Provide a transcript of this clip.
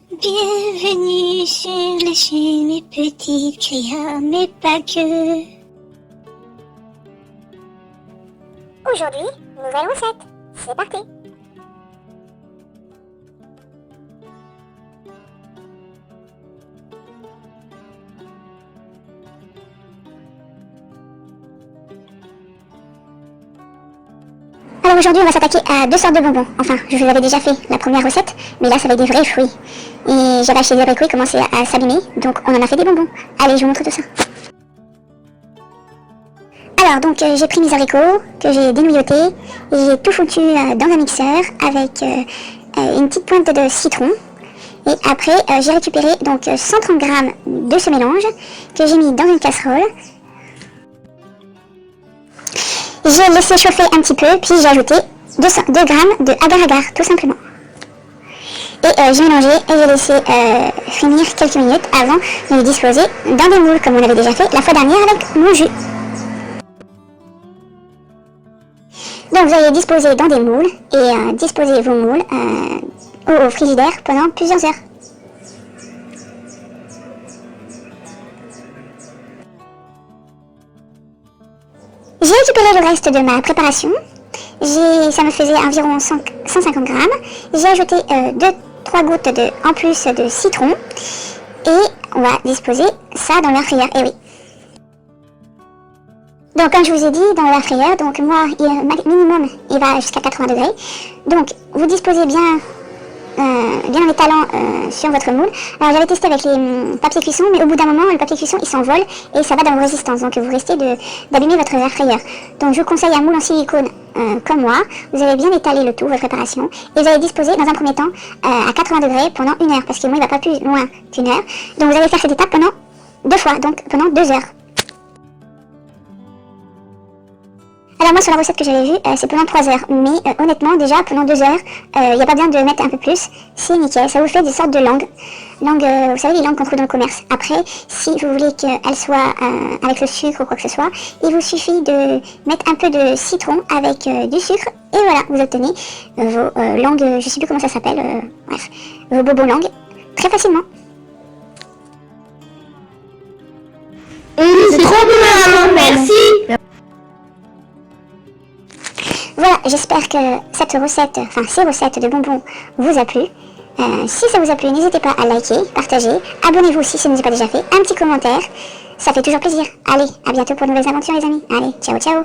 Bienvenue sur la chaîne Les Petites Créas, mais pas que. Aujourd'hui, nouvelle recette. C'est parti. Alors aujourd'hui, on va s'attaquer à deux sortes de bonbons. Enfin, je vous avais déjà fait la première recette, mais là, ça va être des vrais fruits. Et j'avais acheté des abricots, ils commençaient à s'abîmer, donc on en a fait des bonbons. Allez, je vous montre tout ça. Alors, donc, j'ai pris mes haricots, que j'ai dénoyautés, et j'ai tout foutu dans un mixeur avec une petite pointe de citron. Et après, j'ai récupéré donc 130 g de ce mélange, que j'ai mis dans une casserole. J'ai laissé chauffer un petit peu, puis j'ai ajouté 2 g de agar-agar, tout simplement. Et j'ai mélangé et j'ai laissé finir quelques minutes avant de les disposer dans des moules, comme on avait déjà fait la fois dernière avec mon jus. Donc vous allez disposer dans des moules et disposer vos moules au frigidaire pendant plusieurs heures. J'ai récupéré le reste de ma préparation, ça me faisait environ 150 g. J'ai ajouté 2-3 gouttes en plus de citron et on va disposer ça dans l'air frayeur, et oui. Donc comme je vous ai dit, dans l'air frayeur, donc moi, minimum, il va jusqu'à 80 degrés. Donc vous disposez bien en étalant sur votre moule. Alors j'avais testé avec les papiers cuisson, mais au bout d'un moment, le papier cuisson il s'envole et ça va dans vos résistances. Donc vous restez d'abîmer votre air frayeur. Donc je vous conseille un moule en silicone comme moi. Vous allez bien étaler le tout, votre préparation. Et vous allez disposer dans un premier temps à 80 degrés pendant 1 heure, parce que moi il ne va pas plus loin d'1 heure. Donc vous allez faire cette étape pendant 2 fois, donc pendant 2 heures. Alors moi sur la recette que j'avais vue, c'est pendant 3 heures, mais honnêtement déjà pendant 2 heures, il n'y a pas besoin de mettre un peu plus, c'est nickel, ça vous fait des sortes de langues, vous savez les langues qu'on trouve dans le commerce. Après, si vous voulez qu'elles soient avec le sucre ou quoi que ce soit, il vous suffit de mettre un peu de citron avec du sucre, et voilà, vous obtenez vos langues, je sais plus comment ça s'appelle, bref, vos bobos langues, très facilement. C'est trop bien, maman, merci. Voilà, j'espère que ces recettes de bonbons vous a plu. Si ça vous a plu, n'hésitez pas à liker, partager, abonnez-vous si ce n'est pas déjà fait, un petit commentaire, ça fait toujours plaisir. Allez, à bientôt pour de nouvelles aventures les amis. Allez, ciao ciao.